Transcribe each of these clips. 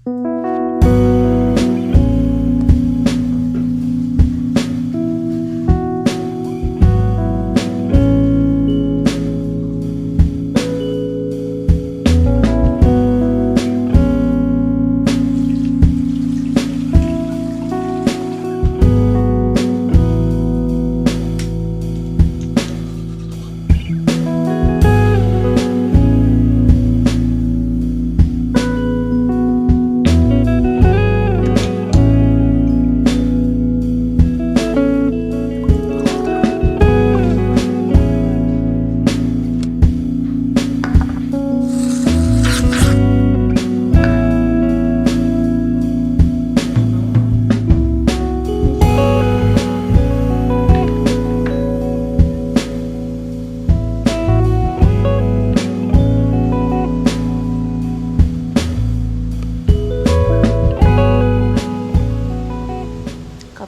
Good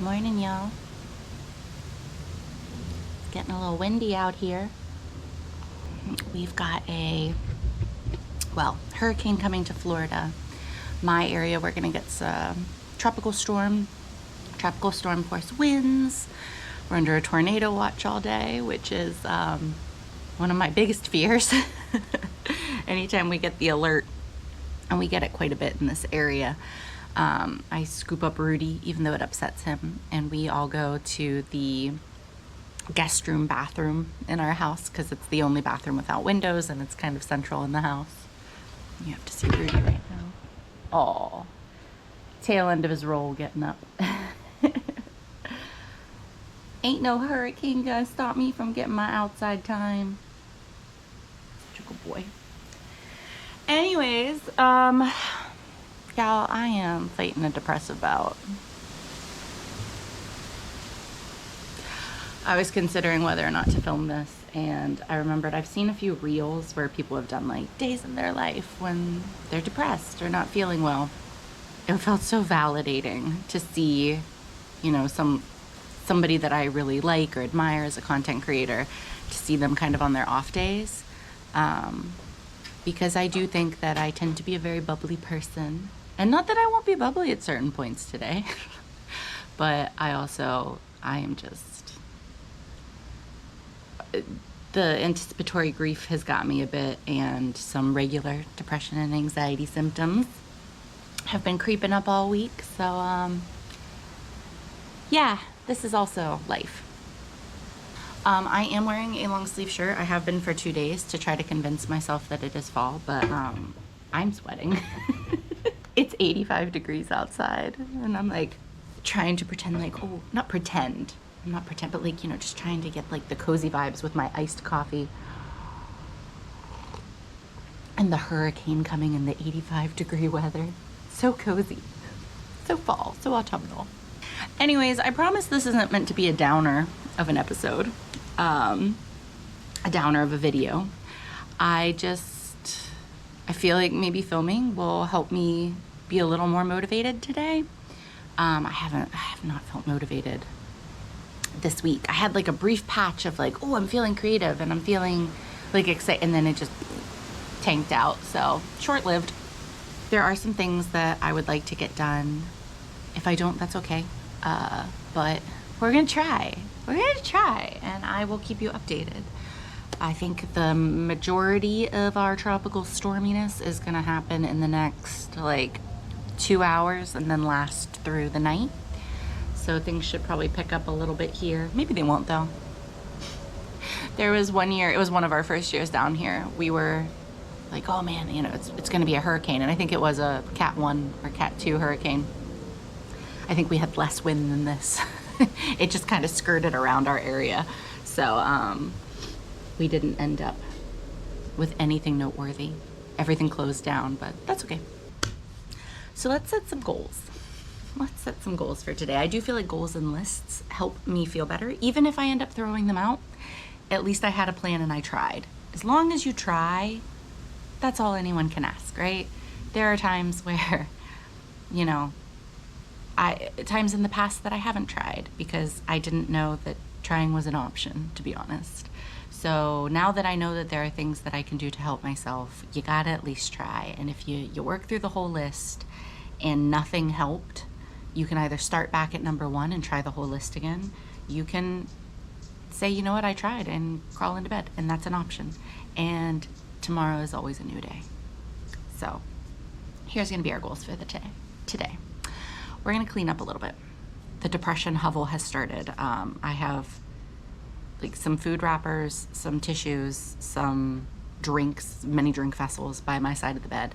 morning, y'all. It's getting a little windy out here. We've got hurricane coming to Florida. My area, we're gonna get some tropical storm force winds. We're under a tornado watch all day, which is one of my biggest fears. Anytime we get the alert, and we get it quite a bit in this area, I scoop up Rudy, even though it upsets him, and we all go to the guest room bathroom in our house because it's the only bathroom without windows and it's kind of central in the house. You have to see Rudy right now. Aw, tail end of his roll getting up. Ain't no hurricane gonna stop me from getting my outside time. Such a good boy. Anyways, y'all, I am fighting a depressive bout. I was considering whether or not to film this, and I remembered I've seen a few reels where people have done like days in their life when they're depressed or not feeling well. It felt so validating to see, you know, somebody that I really like or admire as a content creator, to see them kind of on their off days. Because I do think that I tend to be a very bubbly person. And not that I won't be bubbly at certain points today, but I am just, the anticipatory grief has got me a bit, and some regular depression and anxiety symptoms have been creeping up all week. So, yeah, this is also life. I am wearing a long sleeve shirt. I have been for 2 days to try to convince myself that it is fall, but I'm sweating. It's 85 degrees outside, and I'm like trying to pretend like, oh, not pretend, but like, you know, just trying to get like the cozy vibes with my iced coffee. And the hurricane coming in the 85-degree weather. So cozy, so fall, so autumnal. Anyways, I promise this isn't meant to be a downer of an episode, a downer of a video. I feel like maybe filming will help me be a little more motivated today. I have not felt motivated this week. I had like a brief patch of like, oh, I'm feeling creative and I'm feeling like excited, and then it just tanked out. So short-lived. There are some things that I would like to get done. If I don't, that's okay. But we're gonna try. And I will keep you updated. I think the majority of our tropical storminess is gonna happen in the next like 2 hours and then last through the night. So things should probably pick up a little bit here. Maybe they won't though. There was one year, it was one of our first years down here, we were like, oh man, you know, it's gonna be a hurricane. And I think it was a Cat 1 or Cat 2 hurricane. I think we had less wind than this. It just kind of skirted around our area. So we didn't end up with anything noteworthy. Everything closed down, but that's okay. So let's set some goals. Let's set some goals for today. I do feel like goals and lists help me feel better. Even if I end up throwing them out, at least I had a plan and I tried. As long as you try, that's all anyone can ask, right? There are times where, you know, times in the past that I haven't tried because I didn't know that trying was an option, to be honest. So now that I know that there are things that I can do to help myself, you gotta at least try. And if you work through the whole list and nothing helped, you can either start back at number 1 and try the whole list again. You can say, you know what, I tried, and crawl into bed, and that's an option. And tomorrow is always a new day. So here's gonna be our goals for the today. We're gonna clean up a little bit. The depression hovel has started. I have like some food wrappers, some tissues, some drinks, many drink vessels by my side of the bed.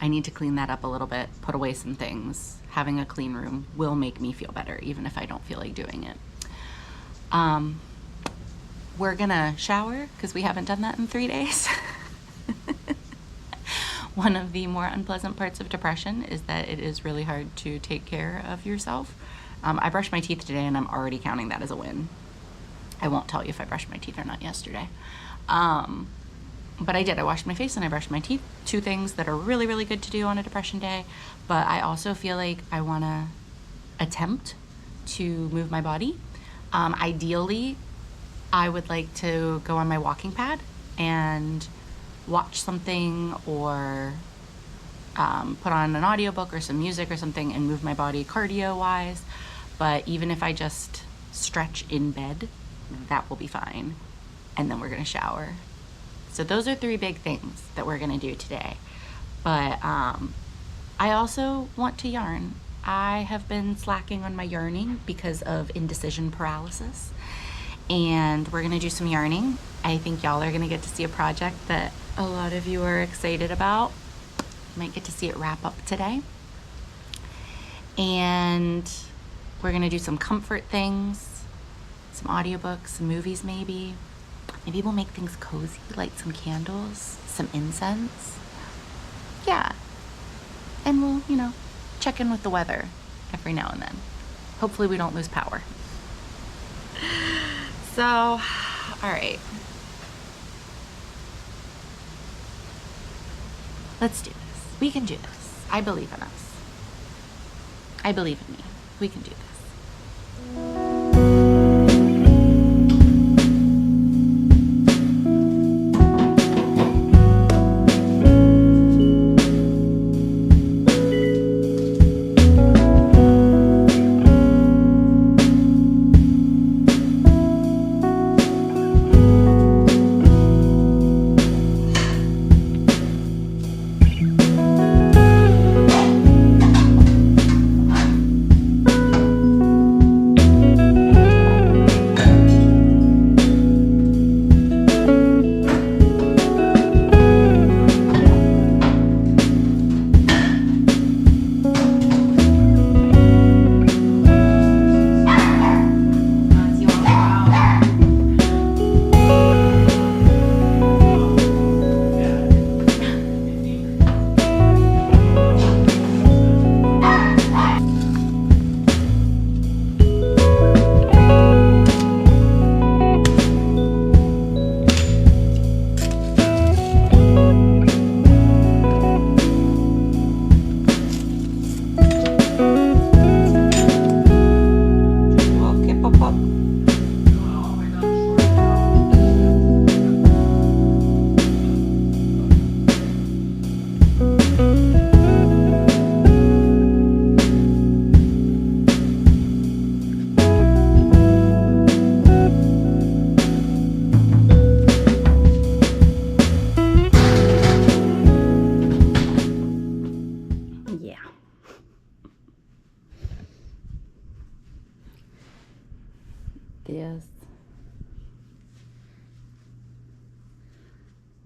I need to clean that up a little bit, put away some things. Having a clean room will make me feel better, even if I don't feel like doing it. We're gonna shower because we haven't done that in 3 days. One of the more unpleasant parts of depression is that it is really hard to take care of yourself. I brushed my teeth today and I'm already counting that as a win. I won't tell you if I brushed my teeth or not yesterday. But I did. I washed my face and I brushed my teeth. 2 things that are really, really good to do on a depression day. But I also feel like I want to attempt to move my body. Ideally, I would like to go on my walking pad and watch something or put on an audiobook or some music or something and move my body cardio-wise. But even if I just stretch in bed, that will be fine. And then we're going to shower. So those are 3 big things that we're going to do today. But I also want to yarn. I have been slacking on my yarning because of indecision paralysis. And we're going to do some yarning. I think y'all are going to get to see a project that a lot of you are excited about. Might get to see it wrap up today. And we're going to do some comfort things, some audiobooks, some movies maybe. Maybe we'll make things cozy, light some candles, some incense. Yeah. And we'll, you know, check in with the weather every now and then. Hopefully we don't lose power. So, all right. Let's do this. We can do this. I believe in us. I believe in me. We can do this.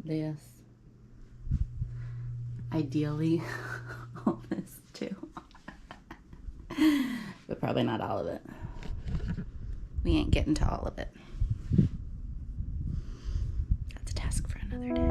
This. Ideally, all this too. But probably not all of it. We ain't getting to all of it. That's a task for another day.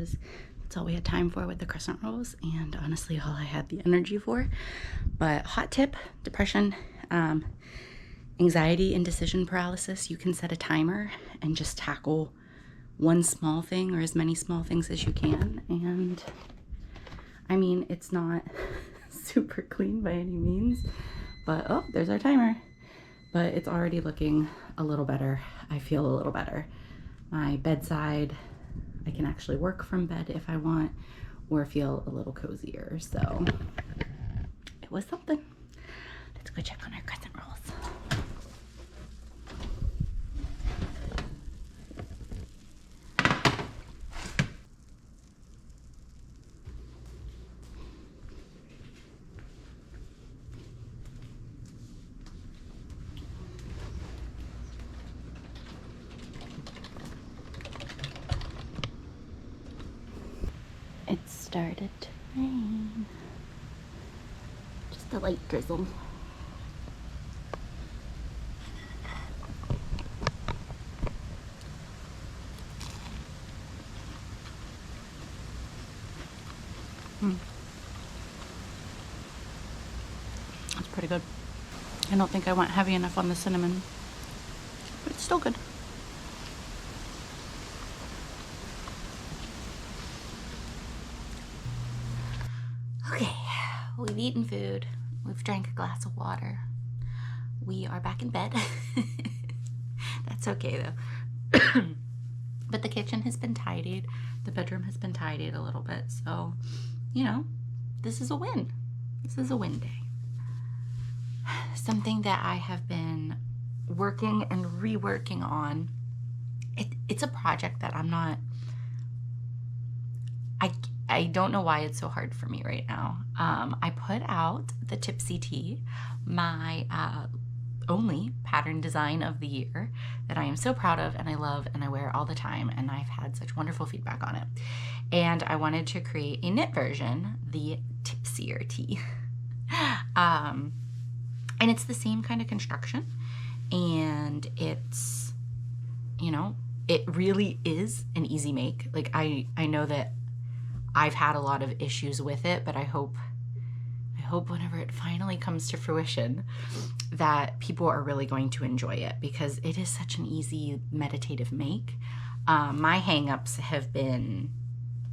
because that's all we had time for with the crescent rolls, and honestly all I had the energy for. But hot tip, depression, anxiety, indecision paralysis, you can set a timer and just tackle one small thing or as many small things as you can. And I mean, it's not super clean by any means, but oh, there's our timer. But it's already looking a little better. I feel a little better. My bedside, I can actually work from bed if I want, or feel a little cozier. So it was something. Let's go check on our crescent rolls. It started to rain. Just a light drizzle. That's pretty good. I don't think I went heavy enough on the cinnamon, but it's still good. Okay, we've eaten food. We've drank a glass of water. We are back in bed. That's okay though. But the kitchen has been tidied. The bedroom has been tidied a little bit. So, you know, this is a win. This is a win day. Something that I have been working and reworking on. It's a project that I'm not, I don't know why it's so hard for me right now. I put out the Tipsy tee, my only pattern design of the year that I am so proud of and I love and I wear all the time, and I've had such wonderful feedback on it. And I wanted to create a knit version, the Tipsier tee. And it's the same kind of construction, and it's, you know, it really is an easy make. Like I know that I've had a lot of issues with it, but I hope whenever it finally comes to fruition that people are really going to enjoy it, because it is such an easy meditative make. My hang-ups have been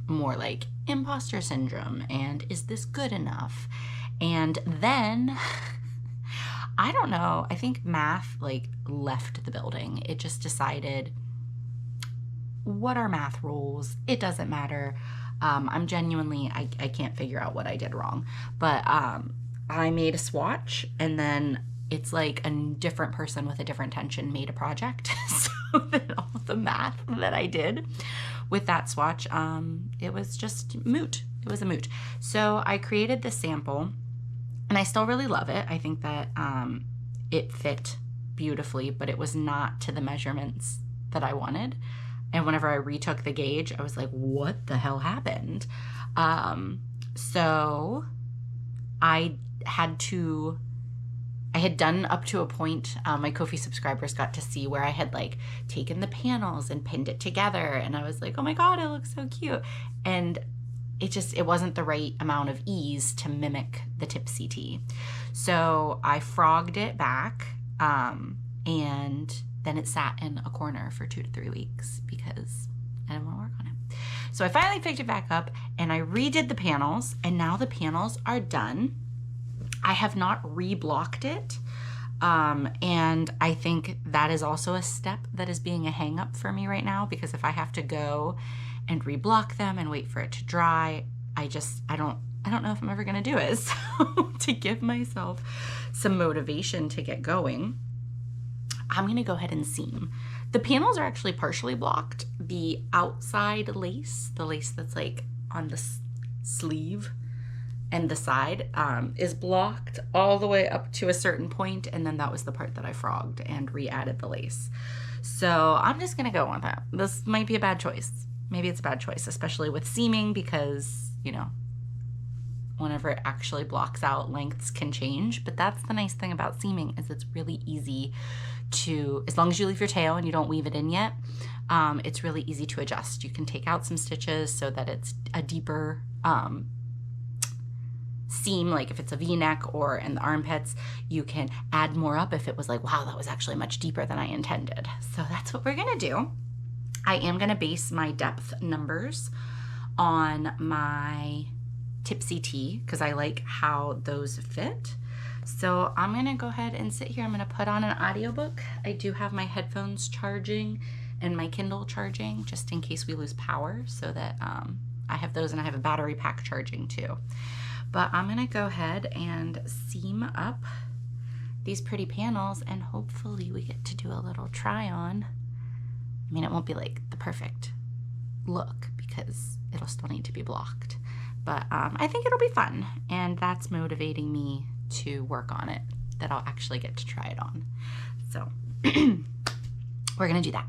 more like imposter syndrome and is this good enough? And then I don't know, I think math like left the building. It just decided, what are math rules? It doesn't matter. I'm genuinely, I can't figure out what I did wrong, but I made a swatch, and then it's like a different person with a different tension made a project. So that all the math that I did with that swatch, it was just moot. It was a moot. So I created this sample, and I still really love it. I think that it fit beautifully, but it was not to the measurements that I wanted. And whenever I retook the gauge, I was like, what the hell happened? So I had done up to a point, my Ko-fi subscribers got to see where I had like taken the panels and pinned it together. And I was like, oh my God, it looks so cute. And it wasn't the right amount of ease to mimic the Tipsy tee. So I frogged it back, and then it sat in a corner for 2 to 3 weeks because I didn't want to work on it. So I finally picked it back up and I redid the panels, and now the panels are done. I have not reblocked it. And I think that is also a step that is being a hang up for me right now, because if I have to go and reblock them and wait for it to dry, I don't know if I'm ever going to do it. So to give myself some motivation to get going, I'm going to go ahead and seam. The panels are actually partially blocked. The outside lace, the lace that's like on the sleeve and the side, is blocked all the way up to a certain point, and then that was the part that I frogged and re-added the lace. So I'm just going to go with that. This might be a bad choice. Maybe it's a bad choice, especially with seaming, because, you know, whenever it actually blocks out, lengths can change. But that's the nice thing about seaming, is it's really easy to, as long as you leave your tail and you don't weave it in yet, it's really easy to adjust. You can take out some stitches so that it's a deeper seam, like if it's a V-neck or in the armpits. You can add more up if it was like, wow, that was actually much deeper than I intended. So that's what we're gonna do. I am gonna base my depth numbers on my Tipsy tee because I like how those fit. So I'm gonna go ahead and sit here. I'm gonna put on an audiobook. I do have my headphones charging and my Kindle charging just in case we lose power, so that I have those, and I have a battery pack charging too. But I'm gonna go ahead and seam up these pretty panels, and hopefully we get to do a little try on. I mean, it won't be like the perfect look because it'll still need to be blocked, but I think it'll be fun, and that's motivating me to work on it, that I'll actually get to try it on. So we're gonna do that.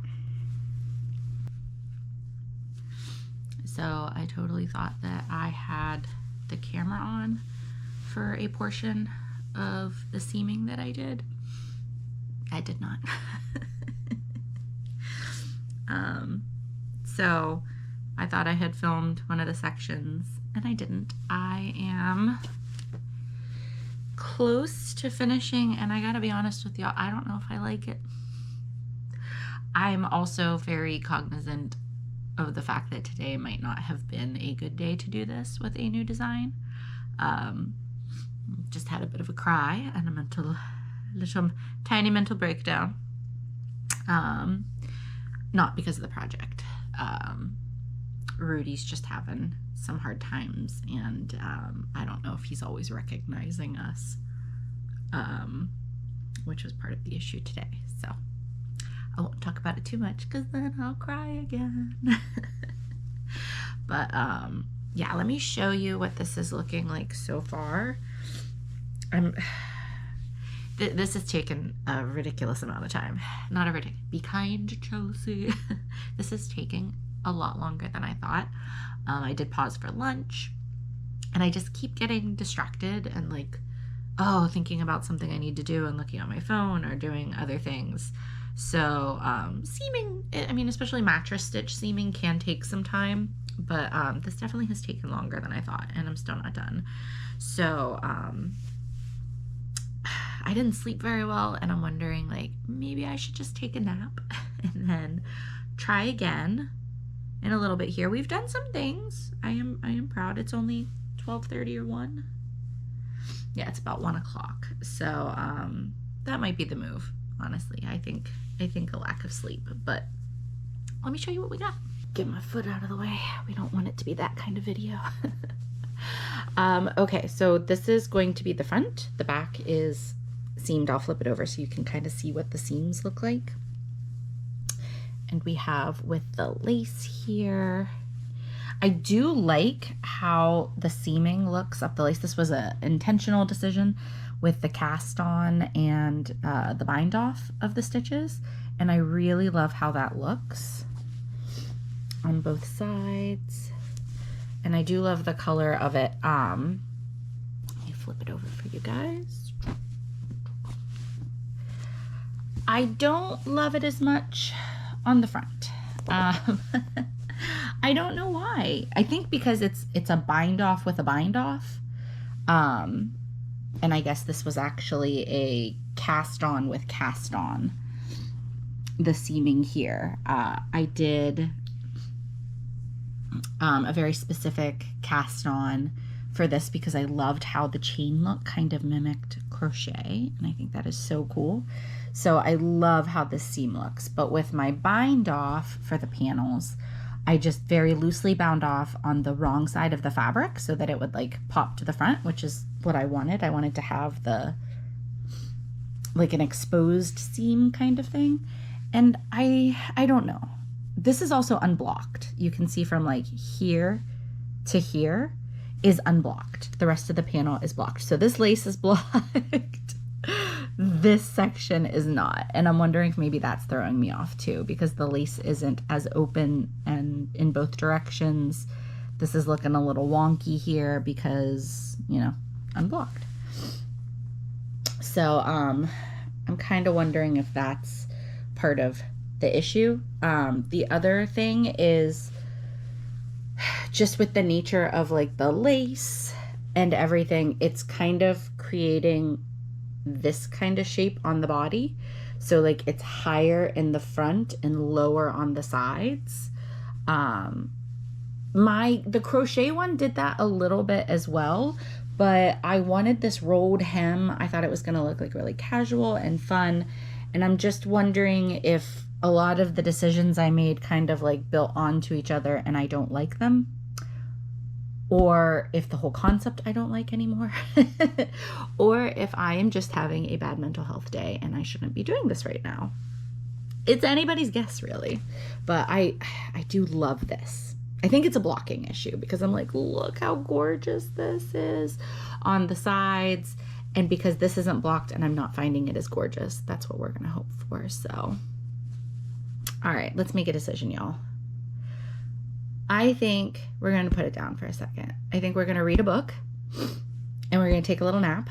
So I totally thought that I had the camera on for a portion of the seaming that I did. I did not. So I thought I had filmed one of the sections, and I didn't. I am close to finishing, and I gotta be honest with y'all, I don't know if I like it. I'm also very cognizant of the fact that today might not have been a good day to do this with a new design. Just had a bit of a cry and a little tiny mental breakdown. Not because of the project. Rudy's just having some hard times, and I don't know if he's always recognizing us, which was part of the issue today. So I won't talk about it too much because then I'll cry again. But yeah, let me show you what this is looking like so far. This has taken a ridiculous amount of time. Not a ridiculous. Be kind, Chelsea. This is taking a lot longer than I thought. I did pause for lunch, and I just keep getting distracted and like, oh, thinking about something I need to do and looking on my phone or doing other things. So seaming, I mean, especially mattress stitch seaming can take some time, but this definitely has taken longer than I thought, and I'm still not done. So I didn't sleep very well, and I'm wondering, like, maybe I should just take a nap and then try again in a little bit here. We've done some things. I am proud. It's only 12:30 or 1. Yeah, it's about 1 o'clock. So that might be the move, honestly. I think a lack of sleep, but let me show you what we got. Get my foot out of the way. We don't want it to be that kind of video. Okay, so this is going to be the front. The back is seamed. I'll flip it over so you can kind of see what the seams look like. And we have with the lace here. I do like how the seaming looks up the lace. This was an intentional decision with the cast on and the bind off of the stitches. And I really love how that looks on both sides. And I do love the color of it. Let me flip it over for you guys. I don't love it as much on the front. I don't know why. I think because it's a bind off with a bind off. And I guess this was actually a cast on with cast on. The seaming here. I did a very specific cast on for this because I loved how the chain look kind of mimicked crochet, and I think that is so cool. So I love how this seam looks, but with my bind off for the panels, I just very loosely bound off on the wrong side of the fabric so that it would like pop to the front, which is what I wanted. I wanted to have the like an exposed seam kind of thing. And I don't know. This is also unblocked. You can see from like here to here is unblocked. The rest of the panel is blocked. So this lace is blocked. This section is not. And I'm wondering if maybe that's throwing me off too, because the lace isn't as open and in both directions. This is looking a little wonky here because, you know, unblocked. So I'm kind of wondering if that's part of the issue. The other thing is just with the nature of like the lace and everything, it's kind of creating this kind of shape on the body. So like it's higher in the front and lower on the sides. The crochet one did that a little bit as well, but I wanted this rolled hem. I thought it was going to look like really casual and fun. And I'm just wondering if a lot of the decisions I made kind of like built onto each other and I don't like them, or if the whole concept I don't like anymore, or if I am just having a bad mental health day and I shouldn't be doing this right now. It's anybody's guess, really. But I do love this. I think it's a blocking issue because I'm like, look how gorgeous this is on the sides. And because this isn't blocked and I'm not finding it as gorgeous, that's what we're going to hope for. So, all right, let's make a decision, y'all. I think we're going to put it down for a second. I think we're going to read a book and we're going to take a little nap.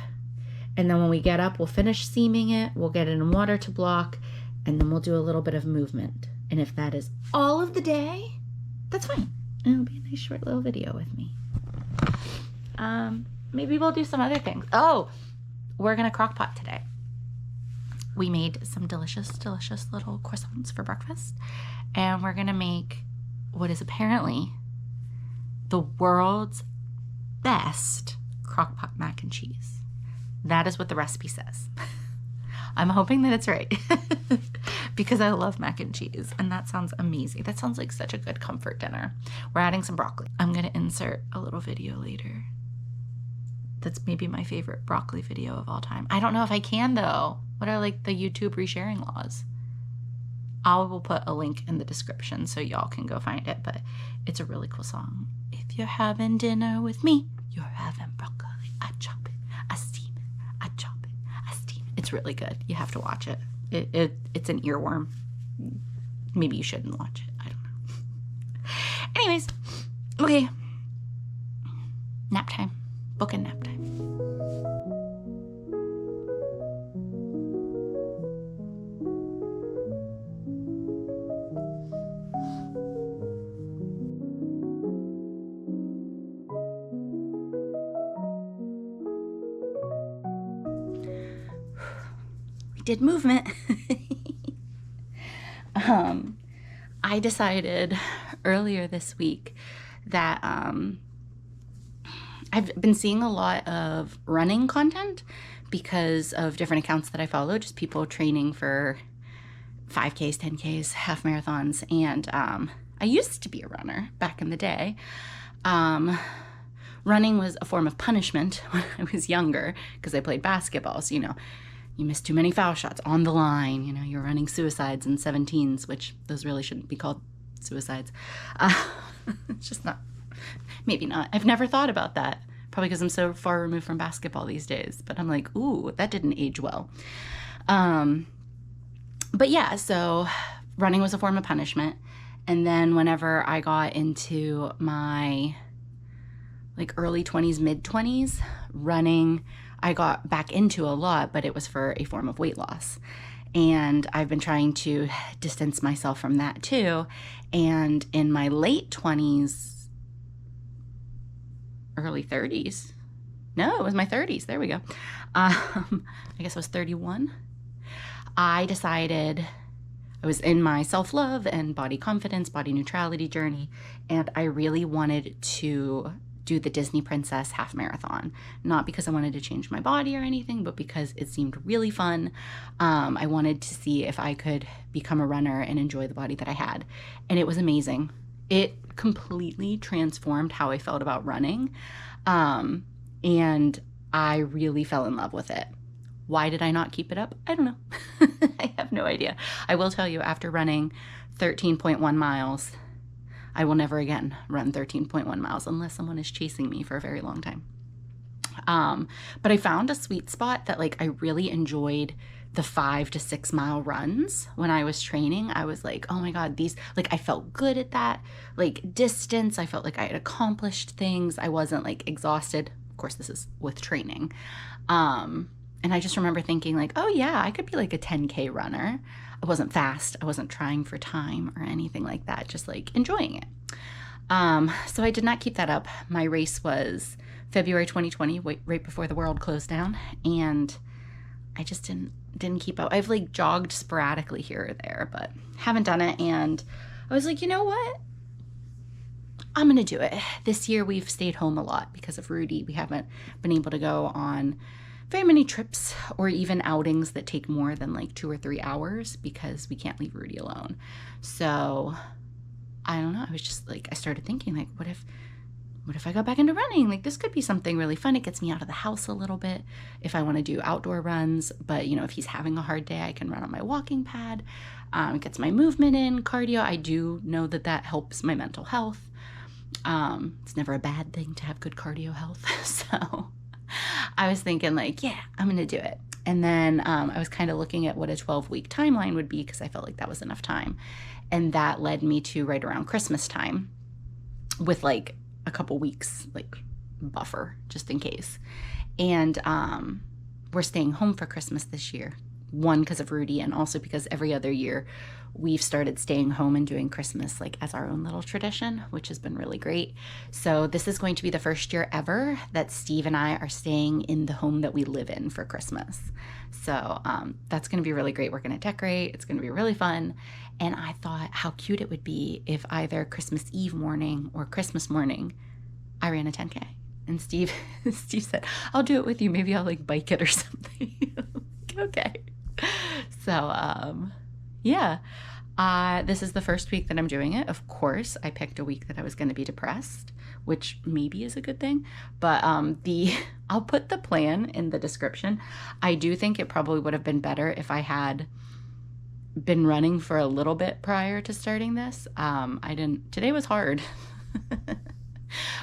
And then when we get up, we'll finish seaming it. We'll get it in water to block, and then we'll do a little bit of movement. And if that is all of the day, that's fine. It'll be a nice short little video with me. Maybe we'll do some other things. Oh, we're going to crock pot today. We made some delicious, delicious little croissants for breakfast. And we're going to make what is apparently the world's best crock pot mac and cheese. That is what the recipe says. I'm hoping that it's right because I love mac and cheese and that sounds amazing. That sounds like such a good comfort dinner. We're adding some broccoli. I'm going to insert a little video later. That's maybe my favorite broccoli video of all time. I don't know if I can though. What are like the YouTube resharing laws? I will put a link in the description so y'all can go find it, but it's a really cool song. If you're having dinner with me, you're having broccoli. I chop it, I steam it, I chop it, I steam it. It's really good. You have to watch it. It's an earworm. Maybe you shouldn't watch it. I don't know. Anyways, okay. Nap time. Book and nap time. Did movement. I decided earlier this week that I've been seeing a lot of running content because of different accounts that I follow, just people training for 5Ks, 10Ks, half marathons. And I used to be a runner back in the day. Running was a form of punishment when I was younger because I played basketball. So, you miss too many foul shots on the line. You're running suicides and 17s, which those really shouldn't be called suicides. It's just not, maybe not. I've never thought about that. Probably because I'm so far removed from basketball these days. But I'm like, ooh, that didn't age well. But yeah, so running was a form of punishment. And then whenever I got into my early 20s, mid 20s, running, I got back into a lot, but it was for a form of weight loss. And I've been trying to distance myself from that too. And in my late 20s, early 30s, no, it was my 30s. There we go. I guess I was 31. I decided I was in my self-love and body confidence, body neutrality journey, and I really wanted to do the Disney Princess half marathon. Not because I wanted to change my body or anything, but because it seemed really fun. I wanted to see if I could become a runner and enjoy the body that I had. And it was amazing. It completely transformed how I felt about running. And I really fell in love with it. Why did I not keep it up? I don't know. I have no idea. I will tell you, after running 13.1 miles, I will never again run 13.1 miles unless someone is chasing me for a very long time. But I found a sweet spot that I really enjoyed the 5 to 6 mile runs when I was training. I was like, oh my God, these, I felt good at that, distance. I felt like I had accomplished things. I wasn't exhausted. Of course, this is with training. And I just remember thinking oh yeah, I could be a 10K runner. I wasn't fast. I wasn't trying for time or anything like that, just like enjoying it. So I did not keep that up. My race was February 2020, right before the world closed down, and I just didn't keep up. I've like jogged sporadically here or there, but haven't done it. And I was like, you know what? I'm going to do it. This year we've stayed home a lot because of Rudy. We haven't been able to go on very many trips or even outings that take more than like 2 or 3 hours because we can't leave Rudy alone. So I don't know. I was just like, I started thinking like, what if I go back into running? Like this could be something really fun. It gets me out of the house a little bit if I want to do outdoor runs. But you know, if he's having a hard day, I can run on my walking pad. It gets my movement in, cardio. I do know that helps my mental health. It's never a bad thing to have good cardio health. So I was thinking like, yeah, I'm going to do it. And then I was kind of looking at what a 12-week timeline would be because I felt like that was enough time. And that led me to right around Christmas time with like a couple weeks like buffer just in case. And we're staying home for Christmas this year. One, because of Rudy, and also because every other year we've started staying home and doing Christmas like as our own little tradition, which has been really great. So this is going to be the first year ever that Steve and I are staying in the home that we live in for Christmas. So that's going to be really great. We're going to decorate. It's going to be really fun. And I thought how cute it would be if either Christmas Eve morning or Christmas morning I ran a 10K. And Steve said, I'll do it with you. Maybe I'll like bike it or something. Okay. So, yeah, this is the first week that I'm doing it. Of course, I picked a week that I was going to be depressed, which maybe is a good thing. But I'll put the plan in the description. I do think it probably would have been better if I had been running for a little bit prior to starting this. I didn't. Today was hard.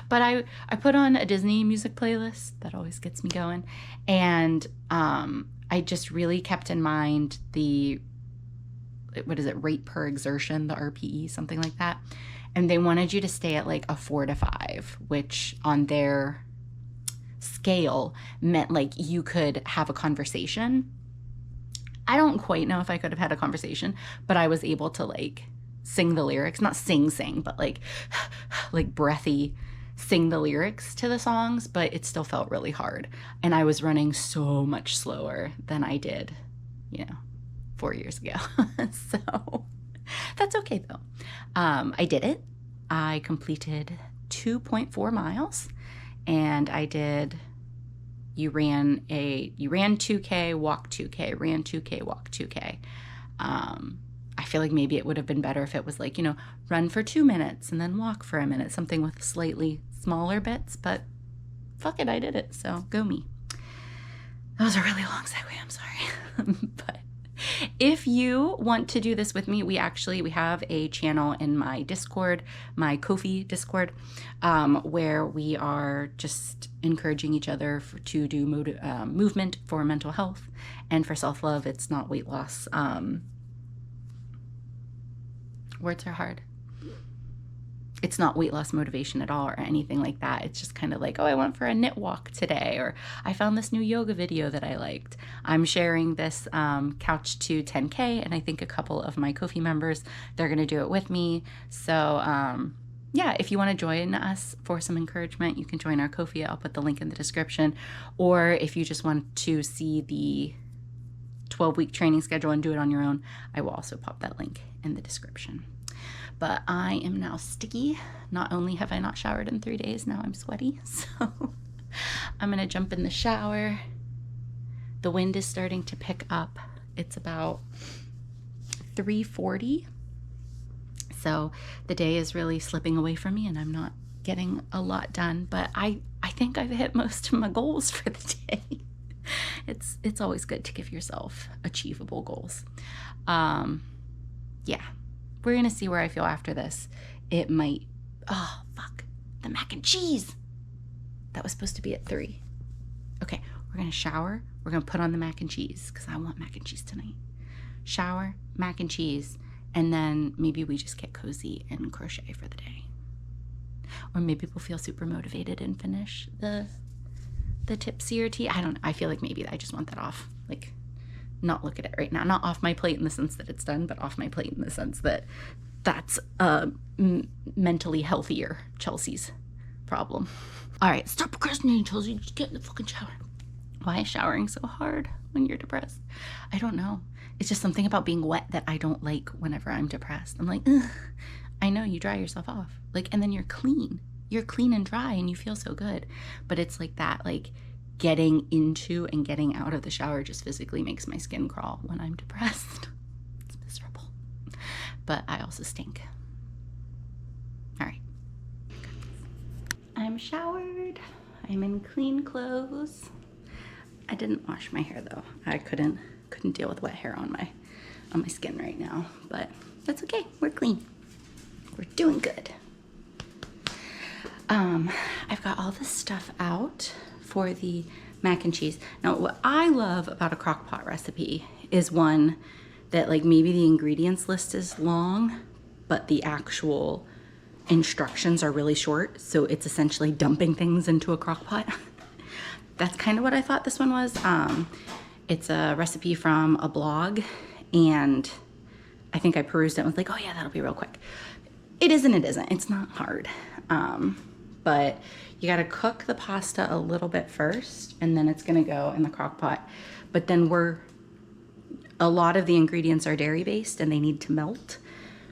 But I put on a Disney music playlist. That always gets me going. And I just really kept in mind the, what is it, rate per exertion, the RPE, something like that. And they wanted you to stay at like a 4 to 5, which on their scale meant like you could have a conversation. I don't quite know if I could have had a conversation, but I was able to like sing the lyrics, not sing, but like breathy, sing the lyrics to the songs, but it still felt really hard. And I was running so much slower than I did, 4 years ago. So that's okay though. I did it. I completed 2.4 miles and you ran 2K, walk 2K, ran 2K, walk 2K. I feel like maybe it would have been better if it was like, run for 2 minutes and then walk for a minute, something with slightly smaller bits, but fuck it, I did it. So go me. That was a really long segue, I'm sorry. But if you want to do this with me, we have a channel in my Discord, my Ko-fi Discord, where we are just encouraging each other to do movement for mental health and for self-love. It's not weight loss. Words are hard. It's not weight loss motivation at all or anything like that. It's just kind of like, oh, I went for a knit walk today, or I found this new yoga video that I liked. I'm sharing this couch to 10K, and I think a couple of my Ko-fi members, they're going to do it with me. So yeah, if you want to join us for some encouragement, you can join our Ko-fi. I'll put the link in the description. Or if you just want to see the 12-week training schedule and do it on your own, I will also pop that link in the description. But I am now sticky. Not only have I not showered in 3 days, now I'm sweaty. So I'm going to jump in the shower. The wind is starting to pick up. It's about 3:40. So the day is really slipping away from me and I'm not getting a lot done. But I think I've hit most of my goals for the day. It's always good to give yourself achievable goals. Yeah. We're going to see where I feel after this. It might, oh, fuck, the mac and cheese. That was supposed to be at 3. Okay, we're going to shower. We're going to put on the mac and cheese because I want mac and cheese tonight. Shower, mac and cheese, and then maybe we just get cozy and crochet for the day. Or maybe we'll feel super motivated and finish the Tipsy or tea. I don't know. I feel like maybe I just want that off. Like not look at it right now. Not off my plate in the sense that it's done, but off my plate in the sense that that's mentally healthier Chelsea's problem. All right, stop procrastinating, Chelsea. Just get in the fucking shower. Why is showering so hard when you're depressed? I don't know. It's just something about being wet that I don't like whenever I'm depressed. I'm like, ugh. I know, you dry yourself off. Like, and then you're clean. You're clean and dry and you feel so good. But it's like that, like, getting into and getting out of the shower just physically makes my skin crawl when I'm depressed. It's miserable. But I also stink. All right. I'm showered. I'm in clean clothes. I didn't wash my hair though. I couldn't deal with wet hair on my skin right now, but that's okay. We're clean. We're doing good. I've got all this stuff out for the mac and cheese. Now, what I love about a crock pot recipe is one that, like, maybe the ingredients list is long, but the actual instructions are really short. So it's essentially dumping things into a crock pot. That's kind of what I thought this one was. It's a recipe from a blog, and I think I perused it and was like, oh yeah, that'll be real quick. It is and it isn't. It's not hard. But you gotta cook the pasta a little bit first, and then it's gonna go in the crock pot. But then a lot of the ingredients are dairy based and they need to melt.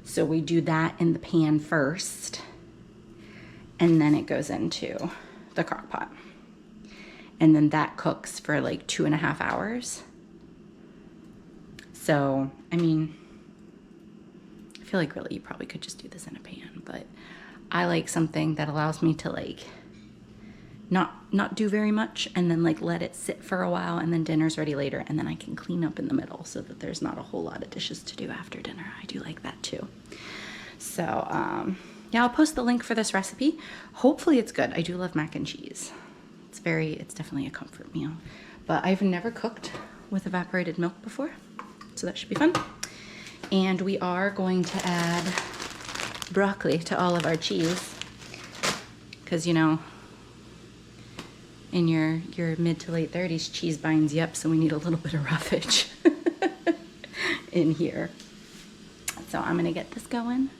So we do that in the pan first, and then it goes into the crock pot. And then that cooks for like 2.5 hours. So, I mean, I feel like really you probably could just do this in a pan, but I like something that allows me to like not do very much and then like let it sit for a while, and then dinner's ready later, and then I can clean up in the middle so that there's not a whole lot of dishes to do after dinner. I do like that too. So, yeah, I'll post the link for this recipe. Hopefully it's good. I do love mac and cheese. It's definitely a comfort meal. But I've never cooked with evaporated milk before, so that should be fun. And we are going to add broccoli to all of our cheese, because, you know, in your mid to late 30s, cheese binds you up, so we need a little bit of roughage in here. So I'm gonna get this going,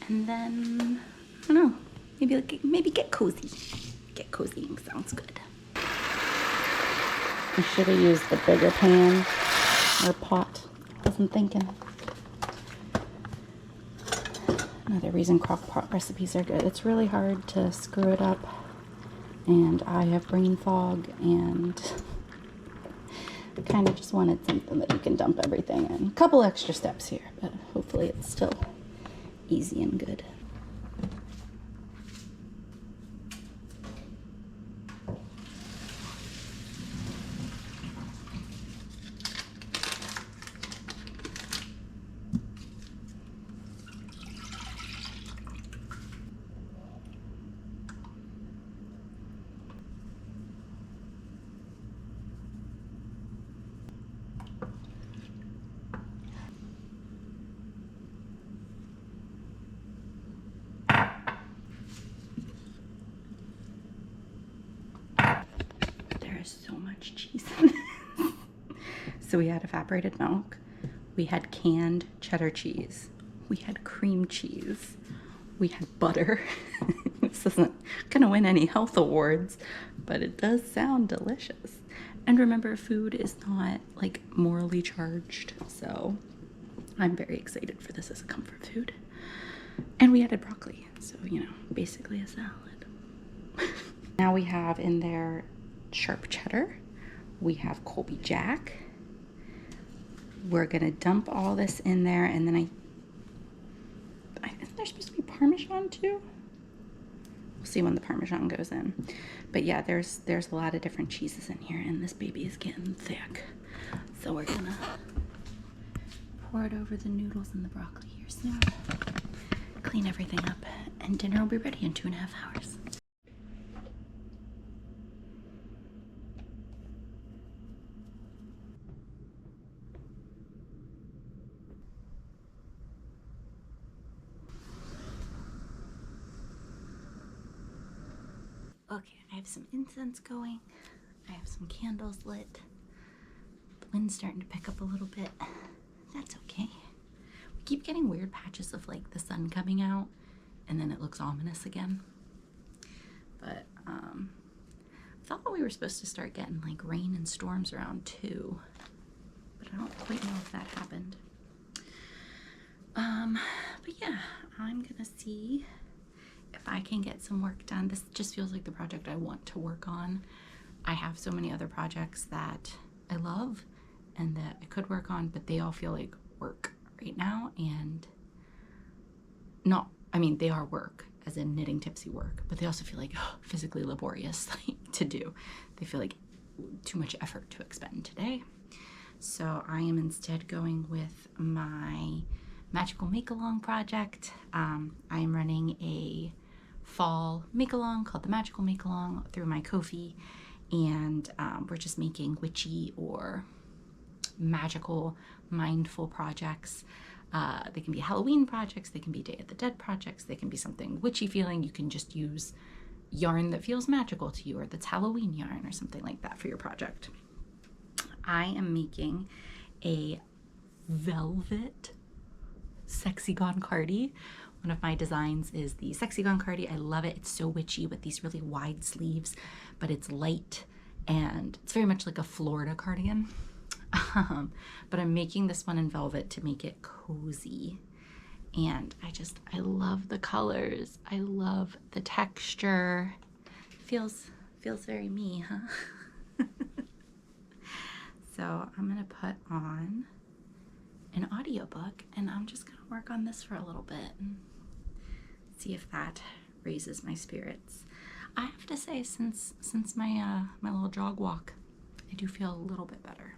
and then, I don't know, maybe get cozy. Get cozying sounds good. I should have used the bigger pan or pot. Wasn't thinking. Another reason crock pot recipes are good. It's really hard to screw it up, and I have brain fog, and I kind of just wanted something that you can dump everything in. A couple extra steps here, but hopefully it's still easy and good. So much cheese in this. So we had evaporated milk, we had canned cheddar cheese, we had cream cheese, we had butter. This isn't gonna win any health awards, but it does sound delicious. And remember, food is not like morally charged, so I'm very excited for this as a comfort food. And we added broccoli, so, you know, basically a salad. Now we have in there sharp cheddar, we have Colby Jack. We're gonna dump all this in there, and then I think there's supposed to be Parmesan too. We'll see when the Parmesan goes in. But yeah, there's a lot of different cheeses in here, and this baby is getting thick. So we're gonna pour it over the noodles and the broccoli here soon. Clean everything up, and dinner will be ready in 2.5 hours. Okay, I have some incense going. I have some candles lit. The wind's starting to pick up a little bit. That's okay. We keep getting weird patches of like the sun coming out and then it looks ominous again. But I thought we were supposed to start getting like rain and storms around 2, but I don't quite know if that happened. But yeah, I'm gonna see if I can get some work done. This just feels like the project I want to work on. I have so many other projects that I love and that I could work on, but they all feel like work right now, and not, I mean, they are work, as in knitting Tipsy work, but they also feel like physically laborious to do. They feel like too much effort to expend today. So I am instead going with my magical make-along project. I am running a fall make-along called the Magical Make-Along through my Ko-fi, and we're just making witchy or magical, mindful projects. They can be Halloween projects, they can be Day of the Dead projects, they can be something witchy feeling. You can just use yarn that feels magical to you or that's Halloween yarn or something like that for your project. I am making a velvet Sexy Gone Cardi. One of my designs is the Sexy Gone Cardi. I love it. It's so witchy with these really wide sleeves, but it's light and it's very much like a Florida cardigan. But I'm making this one in velvet to make it cozy. And I love the colors. I love the texture. Feels very me, huh? So I'm gonna put on an audiobook and I'm just gonna work on this for a little bit and see if that raises my spirits. I have to say, since my my little jog walk, I do feel a little bit better.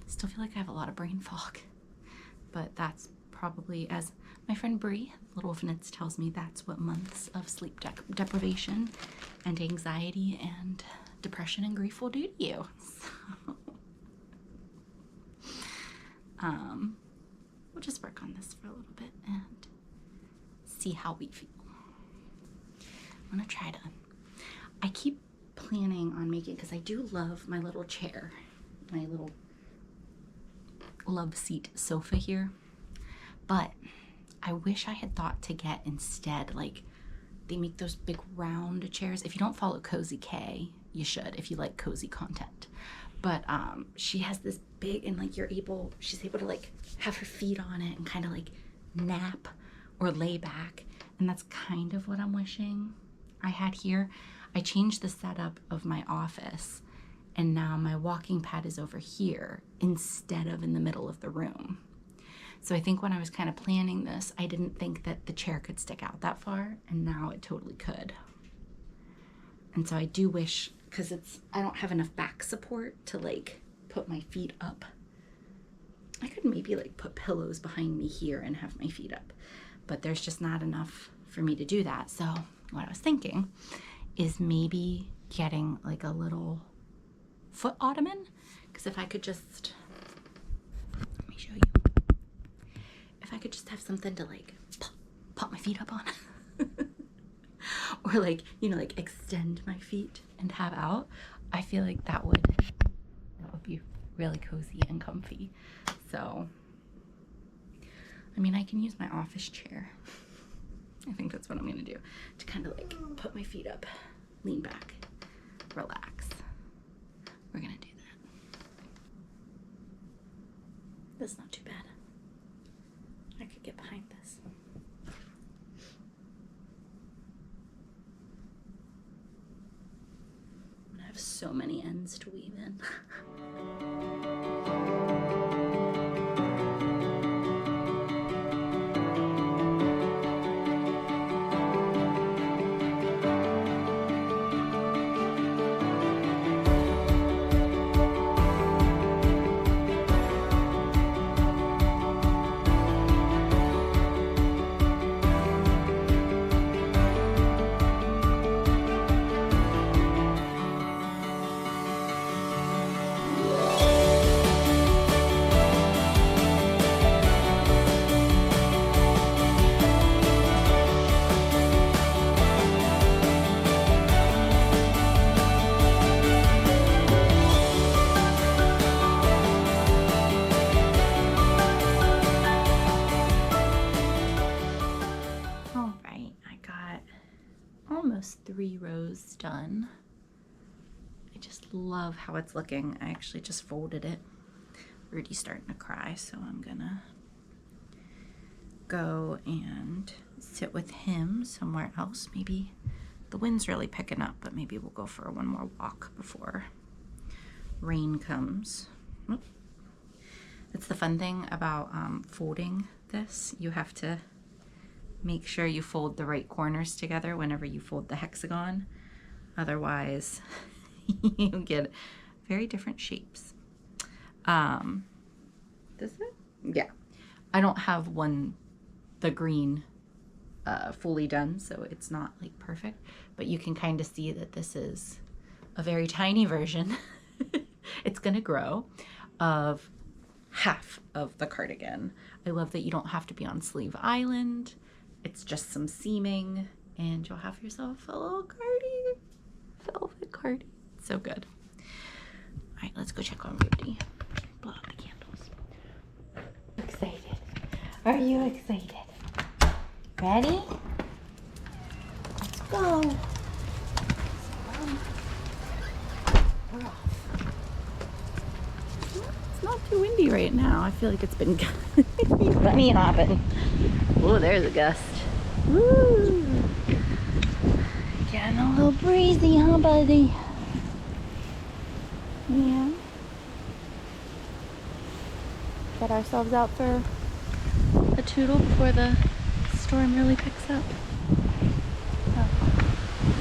Still feel like I have a lot of brain fog, but that's probably, as my friend Brie, Little Wolf Knits, tells me, that's what months of sleep deprivation and anxiety and depression and grief will do to you. So, we'll just work on this for a little bit and see how we feel. I'm gonna try to, I keep planning on making, because I do love my little chair, my little love seat sofa here, but I wish I had thought to get instead, like, they make those big round chairs. If you don't follow Cozy K, you should, if you like cozy content. But she has this big, and like she's able to like have her feet on it and kind of like nap or lay back, and that's kind of what I'm wishing I had here. I changed the setup of my office, and now my walking pad is over here instead of in the middle of the room. So I think when I was kind of planning this, I didn't think that the chair could stick out that far, and now it totally could. And so I do wish, because I don't have enough back support to like put my feet up. I could maybe like put pillows behind me here and have my feet up, but there's just not enough for me to do that. So what I was thinking is maybe getting like a little foot ottoman, because if I could just, let me show you, if I could just have something to like pop my feet up on or like, you know, like extend my feet and have out, I feel like that would be really cozy and comfy. So, I mean, I can use my office chair. I think that's what I'm gonna do, to kind of like put my feet up, lean back, relax. We're gonna do that. That's not too bad. I could get behind this. I have so many ends to weave in. 3 rows done. I just love how it's looking. I actually just folded it. Rudy's starting to cry, so I'm gonna go and sit with him somewhere else. Maybe the wind's really picking up, but maybe we'll go for one more walk before rain comes. That's the fun thing about folding this. You have to make sure you fold the right corners together whenever you fold the hexagon. Otherwise, you get very different shapes. Does it? Yeah. I don't have the green fully done, so it's not like perfect, but you can kind of see that this is a very tiny version. It's gonna grow of half of the cardigan. I love that you don't have to be on Sleeve Island. It's just some seaming and you'll have yourself a little cardi, velvet cardi. So good. All right, let's go check on Rudy. Blow out the candles. Excited. Are you excited? Ready? Let's go. We're off. It's not too windy right now. I feel like it's been bunny hopping. Oh, there's a gust. Woo! Getting a little breezy, huh, buddy? Yeah. Get ourselves out for a tootle before the storm really picks up. Oh.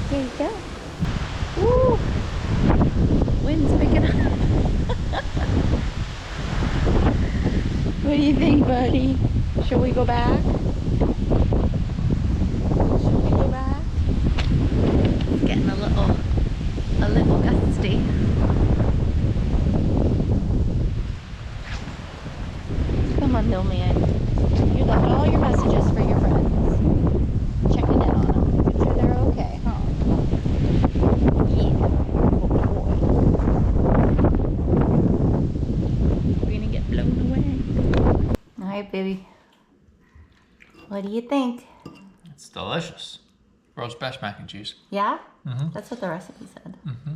There you go. Woo! Wind's picking up. What do you think, buddy? Should we go back? Should we go back? It's getting a little gusty. Come on, Milman. You left all your messages for your friends. Checking in on them. Making sure they're okay, huh? Yeah. Good boy. We're gonna get blown away. All right, baby. What do you think? It's delicious. World's best mac and cheese. Yeah? Mm-hmm. That's what the recipe said. Mm-hmm.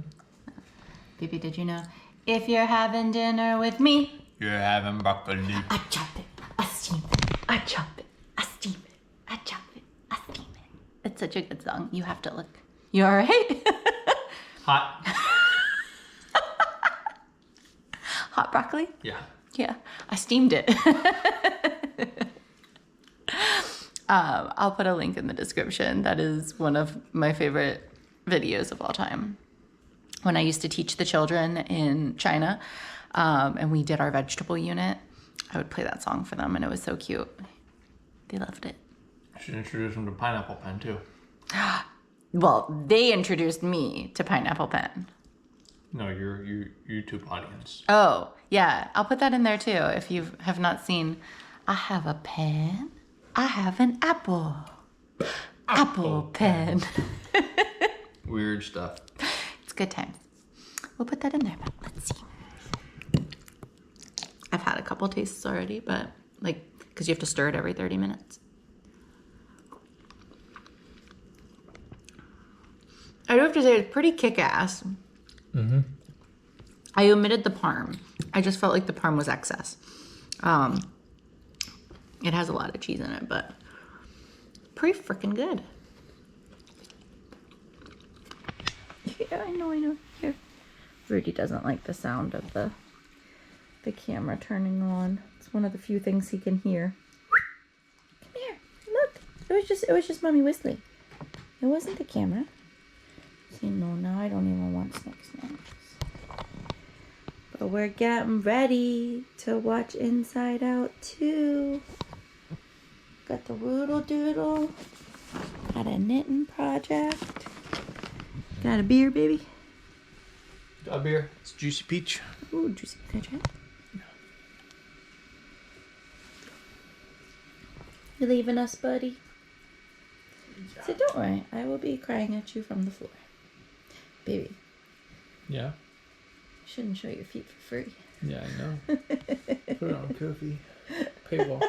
Baby, did you know? If you're having dinner with me, you're having broccoli. I chop it, I steam it, I chop it, I steam it, I chop it, I steam it. It's such a good song. You have to look. You all right? Hot. Hot broccoli? Yeah. Yeah, I steamed it. I'll put a link in the description. That is one of my favorite videos of all time. When I used to teach the children in China, and we did our vegetable unit, I would play that song for them, and it was so cute. They loved it. I should introduce them to pineapple pen too. Well, they introduced me to pineapple pen. No, your YouTube audience. Oh, yeah. I'll put that in there too. If you have not seen, I have a pen. I have an apple. Apple pen. Weird stuff. It's good times. We'll put that in there, but let's see. I've had a couple tastes already, but like, because you have to stir it every 30 minutes. I do have to say, it's pretty kick-ass. Mm-hmm. I omitted the parm. I just felt like the parm was excess. It has a lot of cheese in it, but pretty freaking good. Yeah, I know. Here. Rudy doesn't like the sound of the camera turning on. It's one of the few things he can hear. Come here, look. It was just mommy whistling. It wasn't the camera. See, no, now I don't even want snacks. But we're getting ready to watch Inside Out 2. Got the Woodle Doodle. Got a knitting project. Got a beer, baby. Got a beer. It's Juicy Peach. Ooh, juicy. Can I try it? No. You leaving us, buddy? Yeah. So don't worry. I will be crying at you from the floor. Baby. Yeah. Shouldn't show your feet for free. Yeah, I know. Put it on Ko-fi. Paywall.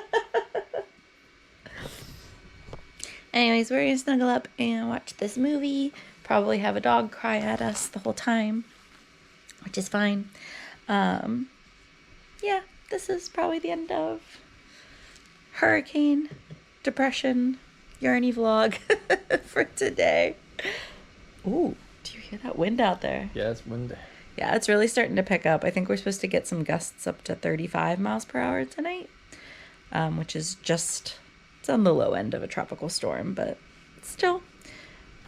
Anyways, we're gonna snuggle up and watch this movie Probably have a dog cry at us the whole time, which is fine. Yeah, this is probably the end of hurricane, depression, Yarny vlog for today. Ooh, do you hear that wind out there? Yeah, it's windy. Yeah, it's really starting to pick up. I think we're supposed to get some gusts up to 35 miles per hour tonight, which is just, it's on the low end of a tropical storm, but still.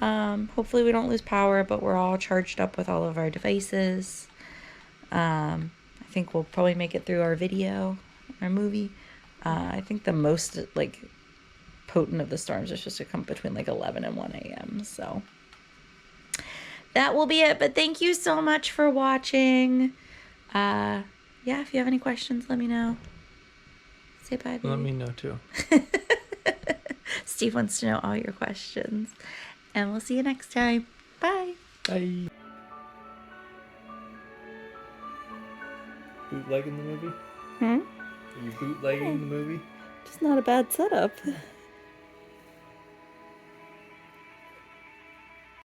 Hopefully we don't lose power, but we're all charged up with all of our devices. I think we'll probably make it through our video, our movie. I think the most, like, potent of the storms are supposed to come between, like, 11 and 1 a.m., so that will be it. But thank you so much for watching. Yeah, if you have any questions, let me know. Say bye, baby. Let me know too. Steve wants to know all your questions. And we'll see you next time. Bye. Bye. Bootlegging the movie? Hmm? Are you bootlegging the movie? Just not a bad setup.